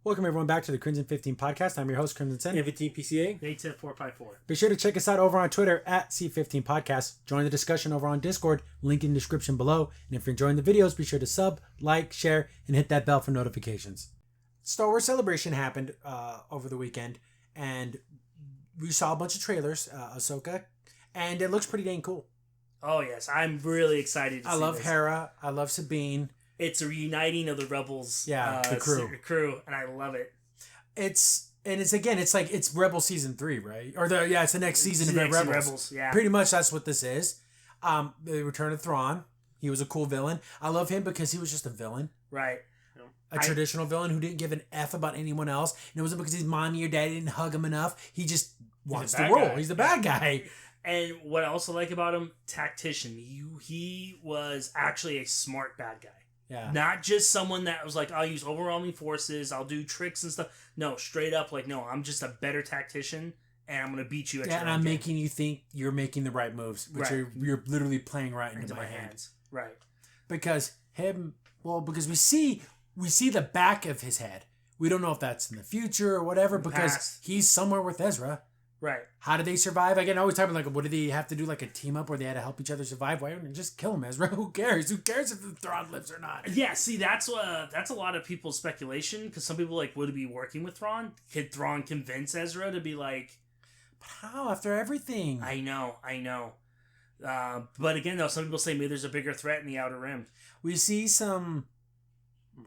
Welcome everyone back to the Crimson 15 podcast. I'm your host, Crimson Sen. 15 PCA. 810-454. Be sure to check us out over on Twitter at C15 Podcast. Join the discussion over on Discord, link in the description below. And if you're enjoying the videos, be sure to sub, like, share, and hit that bell for notifications. Star Wars Celebration happened over the weekend, and we saw a bunch of trailers, Ahsoka, and it looks pretty dang cool. Oh yes, I'm really excited to see I love this. Hera. I love Sabine. It's a reuniting of the Rebels. The crew, and I love it. It's Rebel season 3, right? It's the next season of Rebels. Yeah. Pretty much that's what this is. The Return of Thrawn. He was a cool villain. I love him because he was just a villain. Right. Traditional villain who didn't give an F about anyone else. And it wasn't because his mommy or daddy didn't hug him enough. He just wants to roll. He's the bad guy. And what I also like about him, tactician. He was actually a smart bad guy. Yeah. Not just someone that was like, I'll use overwhelming forces, I'll do tricks and stuff. No, straight up like, no, I'm just a better tactician and I'm going to beat you at your and I'm making you think you're making the right moves, which you're literally playing right into my hands. Right. Because we see the back of his head. We don't know if that's in the future or whatever because he's somewhere with Ezra. Right. How did they survive? Again, I always talking like, what did they have to do? Like a team up where they had to help each other survive? Why don't you just kill him, Ezra? Who cares? Who cares if the Thrawn lives or not? Yeah, see, that's a lot of people's speculation because some people like, would it be working with Thrawn? Could Thrawn convince Ezra to be like, but how after everything? I know. But again, though, some people say maybe there's a bigger threat in the Outer Rim. We see some.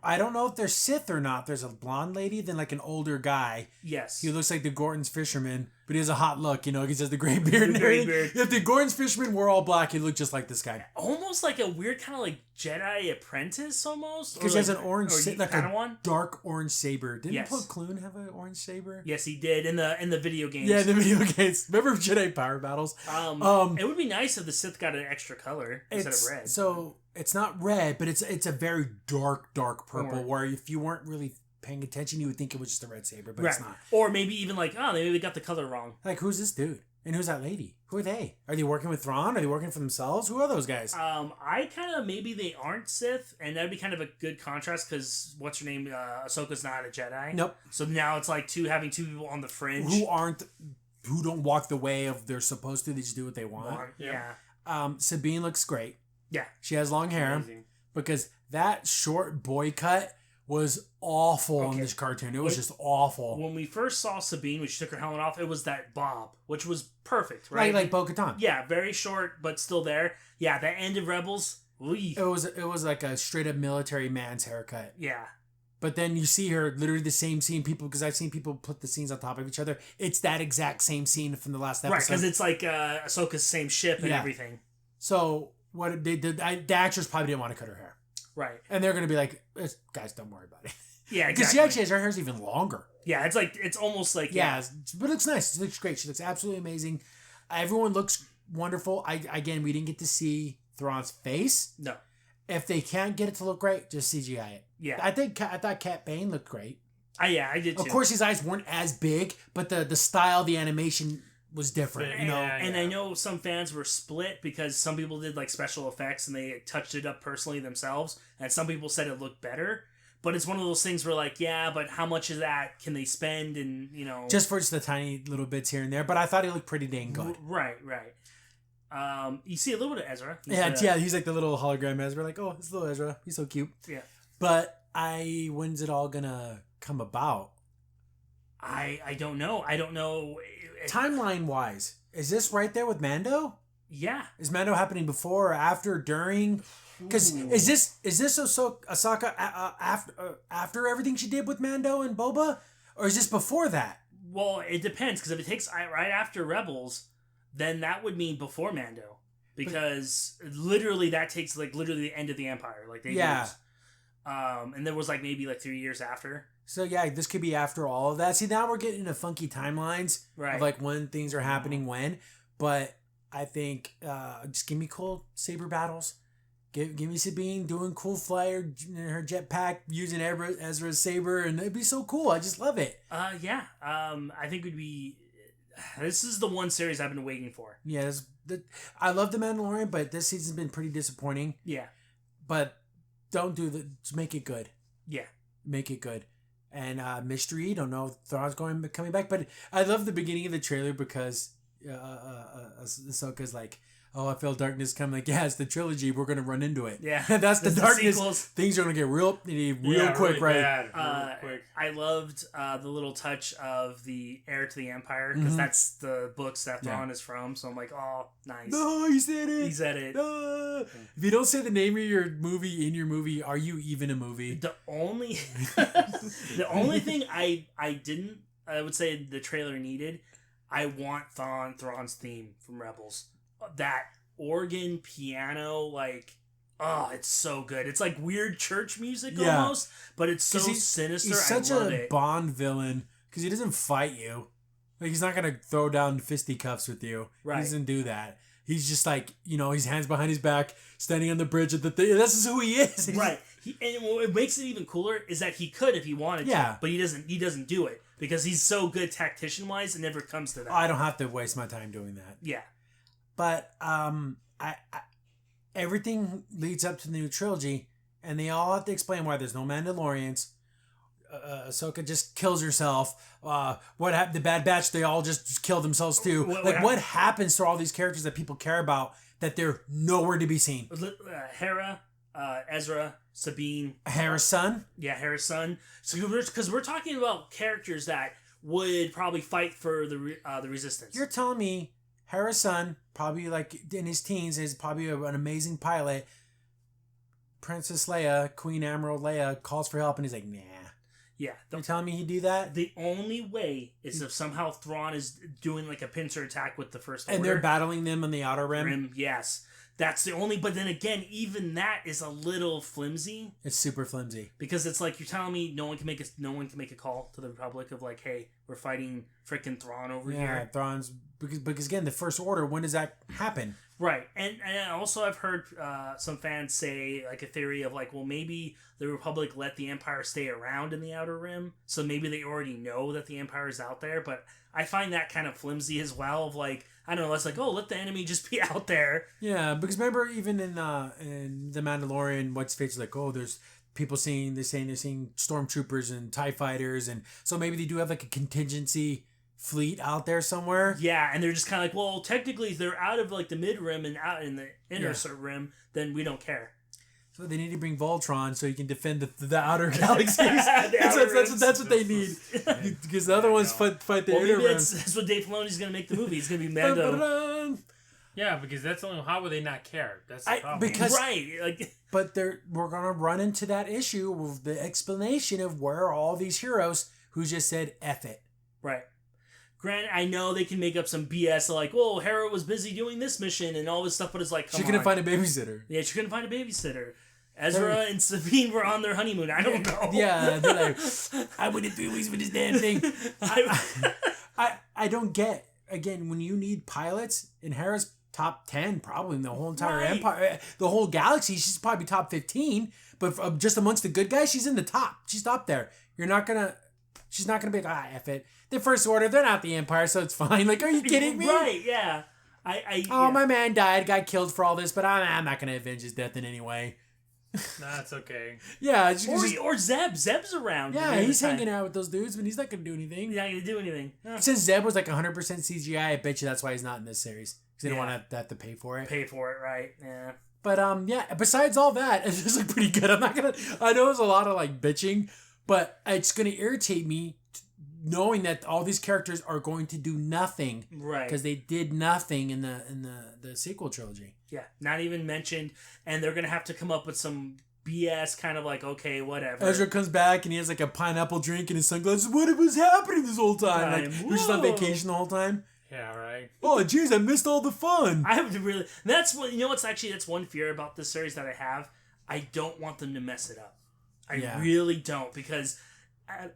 I don't know if they're Sith or not. There's a blonde lady, then like an older guy. Yes. He looks like the Gorton's fisherman, but he has a hot look, he has the gray beard and everything. If the Gorton's fisherman were all black, he'd look just like this guy. Almost like a weird kind of like Jedi apprentice almost. Because he has an orange, like Padawan? a dark orange saber. Didn't Plo Koon have an orange saber? Yes, he did in the video games. Yeah, the video games. Remember Jedi power battles? It would be nice if the Sith got an extra color instead of red. So it's not red, but it's a very dark purple. Where if you weren't really paying attention, you would think it was just a red saber, but it's not. Or maybe even like, maybe they got the color wrong. Like, who's this dude? And who's that lady? Who are they? Are they working with Thrawn? Are they working for themselves? Who are those guys? I kind of, maybe they aren't Sith, and that'd be kind of a good contrast because what's her name? Ahsoka's not a Jedi. Nope. So now it's like having two people on the fringe who don't walk the way of they're supposed to. They just do what they want. Yeah. Sabine looks great. Yeah. She has long hair because that short boy cut was awful in this cartoon. It was just awful. When we first saw Sabine, when she took her helmet off, it was that bob, which was perfect, right? Like Bo-Katan. Yeah, very short, but still there. Yeah, the end of Rebels. It was like a straight up military man's haircut. Yeah. But then you see her literally the same scene. Because I've seen people put the scenes on top of each other. It's that exact same scene from the last episode. Right, because it's like Ahsoka's same ship and everything. So what they did, the actors probably didn't want to cut her hair. Right. And they're going to be like, guys, don't worry about it. Yeah, exactly. Because she actually has her hair's even longer. Yeah, it's almost like... Yeah, but it looks nice. It looks great. She looks absolutely amazing. Everyone looks wonderful. Again, we didn't get to see Thrawn's face. No. If they can't get it to look great, just CGI it. Yeah. I thought Cat Bane looked great. I did too. Of course, his eyes weren't as big, but the style, the animation was different, And I know some fans were split because some people did like special effects and they touched it up personally themselves, and some people said it looked better. But it's one of those things where like, yeah, but how much of that can they spend and, just for the tiny little bits here and there, but I thought he looked pretty dang good. Right. You see a little bit of Ezra. He's like the little hologram Ezra, like, oh, it's little Ezra. He's so cute. Yeah. But when's it all gonna come about? I don't know. I don't know. Timeline wise, is this right there with Mando? Yeah. Is Mando happening before or after, during? Because is this Ahsoka after everything she did with Mando and Boba, or is this before that? Well, it depends because if it takes right after Rebels, then that would mean before Mando, because literally that takes like literally the end of the Empire, like they use. And there was like maybe like 3 years after. So yeah, this could be after all of that. See, now we're getting into funky timelines of like when things are happening when, but I think just give me cool saber battles. Give me Sabine doing cool flyer in her jetpack, using Ezra's saber, and it'd be so cool. I just love it. I think it'd be... This is the one series I've been waiting for. Yeah, I love The Mandalorian, but this season's been pretty disappointing. Yeah. But just make it good. Yeah. Make it good. and mystery. Don't know if Thrawn's coming back, but I love the beginning of the trailer because Ahsoka's like, oh, I feel darkness coming. Like, yeah, it's the trilogy. We're gonna run into it. Yeah, that's the darkness. sequels. Things are gonna get real quick, really right? Bad, real quick. I loved the little touch of the Heir to the Empire because that's the books that Thrawn is from. So I'm like, oh, nice. No, he said it. He said it. No. If you don't say the name of your movie in your movie, are you even a movie? The only thing I would say the trailer needed, I want Thrawn's theme from Rebels. That organ piano, like, oh, it's so good. It's like weird church music almost, but it's so sinister. He's such I love a it. Bond villain because he doesn't fight you. Like, he's not gonna throw down fisticuffs with you. Right. He doesn't do that. He's just like, his hands behind his back, standing on the bridge of the thing. This is who he is. Right. And what makes it even cooler is that he could if he wanted to, but he doesn't. He doesn't do it because he's so good tactician wise. It never comes to that. I don't have to waste my time doing that. Yeah. But I everything leads up to the new trilogy, and they all have to explain why there's no Mandalorians. Ahsoka just kills herself. What happened? The Bad Batch, they all just kill themselves too. What happens to all these characters that people care about that they're nowhere to be seen? Hera, Ezra, Sabine. Hera's son? Yeah, Hera's son. So because we're talking about characters that would probably fight for the Resistance. You're telling me Hera's son, probably like in his teens, is probably an amazing pilot. Princess Leia, Queen Admiral Leia, calls for help and he's like, nah. Yeah. You're telling me he'd do that? The only way is if somehow Thrawn is doing like a pincer attack with the First Order. And they're battling them on the Outer Rim? Yes. That's the only, but then again, even that is a little flimsy. It's super flimsy. Because it's like, you're telling me no one can make a call to the Republic of like, hey, we're fighting frickin' Thrawn over here. Yeah, Thrawn's, because again, the First Order, when does that happen? Right. And also I've heard some fans say like a theory of like, well, maybe the Republic let the Empire stay around in the Outer Rim, so maybe they already know that the Empire is out there, but I find that kind of flimsy as well of like, I don't know, it's like, oh, let the enemy just be out there. Yeah, because remember even in The Mandalorian, what's face like, oh, there's people saying they're seeing stormtroopers and TIE fighters, and so maybe they do have like a contingency fleet out there somewhere. Yeah, and they're just kind of like, well, technically if they're out of like the mid rim and out in the inner rim, then we don't care. So they need to bring Voltron so you can defend the outer galaxies. That's what they need. Because the other ones fight the inner rim. That's what Dave Filoni's going to make the movie. It's going to be Mando. Yeah, because that's only, how would they not care? That's the problem. But we're going to run into that issue with the explanation of where are all these heroes who just said F it. Right. Granted, I know they can make up some BS like, oh, Hera was busy doing this mission and all this stuff, but it's like, she couldn't find a babysitter. Yeah, she couldn't find a babysitter. Ezra and Sabine were on their honeymoon. I don't know. Yeah, they're like, I waited 3 weeks for this damn thing. I don't get, again, when you need pilots, in Hera's top 10, probably in the whole entire empire, the whole galaxy, she's probably top 15, but just amongst the good guys, she's in the top. She's up there. She's not gonna be like, F it. The First Order, they're not the Empire, so it's fine. Like, are you kidding me? Right, yeah. My man died, got killed for all this, but I'm not gonna avenge his death in any way. Nah, it's okay. Yeah. Or Zeb. Zeb's around. Yeah, he's hanging out with those dudes, but he's not going to do anything. He's not going to do anything. Yeah. Since Zeb was like 100% CGI, I bet you that's why he's not in this series. Because they don't want to have to pay for it. Pay for it, right. Yeah. But, yeah, besides all that, it's like pretty good. I know there's a lot of like bitching, but it's going to irritate me knowing that all these characters are going to do nothing. Right. Because they did nothing in the sequel trilogy. Yeah, not even mentioned, and they're gonna have to come up with some BS kind of like, okay, whatever. Ezra comes back and he has like a pineapple drink and his sunglasses. What was happening this whole time? Right. Like he was just on vacation the whole time. Yeah, right. Oh, jeez, I missed all the fun. I have to really. That's one fear about this series that I have. I don't want them to mess it up. I really don't, because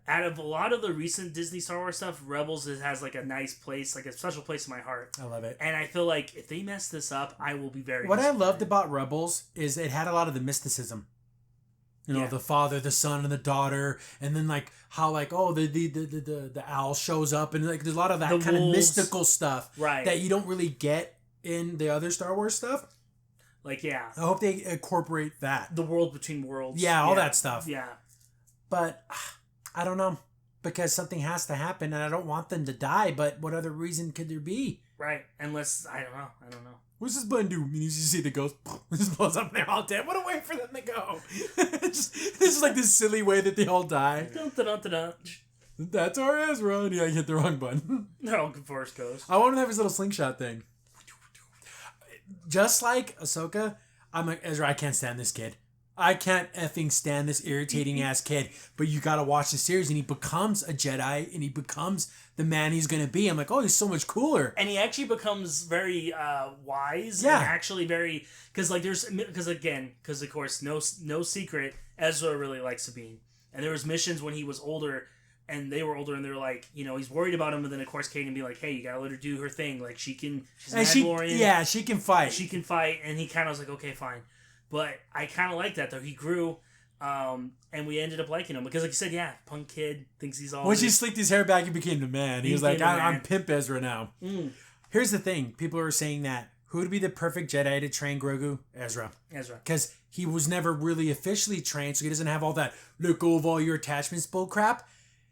out of a lot of the recent Disney Star Wars stuff, Rebels has like a nice place, like a special place in my heart. I love it. And I feel like if they mess this up, I will be very What I loved about Rebels is it had a lot of the mysticism. You know, the father, the son, and the daughter, and then like how like the owl shows up, and like there's a lot of that kind of mystical stuff that you don't really get in the other Star Wars stuff. Like, yeah. I hope they incorporate that. The world between worlds. Yeah, all that stuff. Yeah. But I don't know. Because something has to happen, and I don't want them to die, but what other reason could there be? Right. Unless, I don't know. What's this button do? And you just see the ghost just blows up and they're all dead. What a way for them to go. It's just like this silly way that they all die. Dun, dun, dun, dun, dun. That's our Ezra. And I hit the wrong button. They're all Force Ghost. I want him to have his little slingshot thing. Just like Ahsoka, I'm like, Ezra, I can't stand this kid. I can't effing stand this irritating ass kid. But you gotta watch the series and he becomes a Jedi and he becomes the man he's gonna be. I'm like, oh, he's so much cooler. And he actually becomes very wise. Yeah. And actually very, because of course, no secret, Ezra really likes Sabine. And there was missions when he was older, and they were older, and they were like, he's worried about him. And then of course, Kanan be like, hey, you gotta let her do her thing. Like she's a Mandalorian. She can fight. She can fight. And he kind of was like, okay, fine. But I kind of like that though. He grew. And we ended up liking him because, like you said, punk kid thinks he's all. Once he slicked his hair back, he became the man. He was like, I'm Pimp Ezra now. Mm. Here's the thing: people are saying that who would be the perfect Jedi to train Grogu? Ezra, because he was never really officially trained, so he doesn't have all that let go of all your attachments bull crap.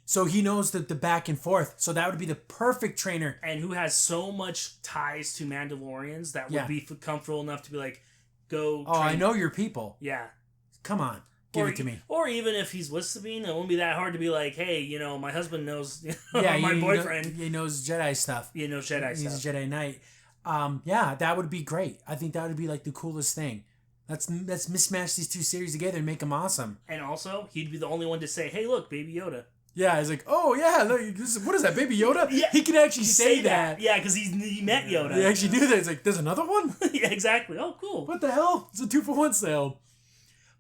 So he knows the back and forth. So that would be the perfect trainer, and who has so much ties to Mandalorians that would be comfortable enough to be like, go. Oh, I know your people. Yeah, come on. Give it to me. Or even if he's with Sabine, it won't be that hard to be like, hey, my husband knows my boyfriend. He knows Jedi stuff. He knows Jedi stuff. He's a Jedi Knight. That would be great. I think that would be like the coolest thing. Let's mismatch these two series together and make them awesome. And also, he'd be the only one to say, hey, look, Baby Yoda. Yeah, he's like, oh, yeah, look, what is that, Baby Yoda? Yeah, he can actually say that. Yeah, because he met Yoda. He actually knew that. It's like, there's another one? Yeah, exactly. Oh, cool. What the hell? It's a 2-for-1 sale.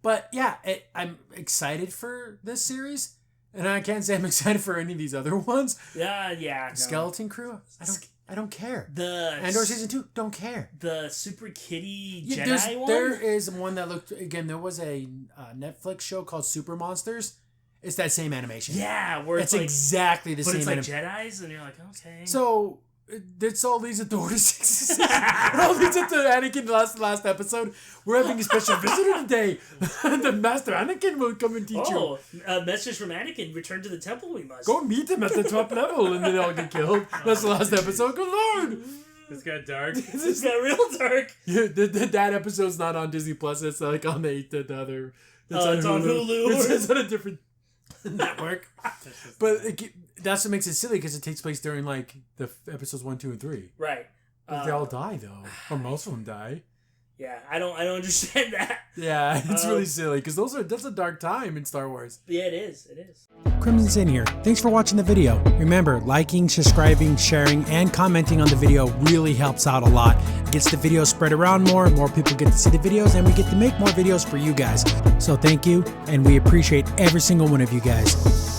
But yeah, I'm excited for this series, and I can't say I'm excited for any of these other ones. Yeah. Skeleton Crew, I don't care. The Andor season 2, don't care. The Super Kitty Jedi one. There is one that looked again. There was a Netflix show called Super Monsters. It's that same animation. Yeah, where it's exactly the same. But it's like Jedis, and you're like, okay. So. This all leads into Order 66. It all leads into Anakin last episode. We're having a special visitor today. The Master Anakin will come and teach you. Oh, a message from Anakin. Return to the temple we must. Go meet him at the top level. And then they'll get killed. That's the last episode. Good Lord. This got dark. This got real dark. Yeah, that episode's not on Disney Plus. It's like on the other. It's on Hulu. It's on a different network. But that's what makes it silly because it takes place during like the episodes 1, 2, and 3. Right. But they all die though, or most of them die. Yeah, I don't understand that. Yeah, it's really silly because that's a dark time in Star Wars. Yeah, it is. Crimson Sin here. Thanks for watching the video. Remember, liking, subscribing, sharing, and commenting on the video really helps out a lot. It gets the video spread around more people get to see the videos, and we get to make more videos for you guys. So thank you, and we appreciate every single one of you guys.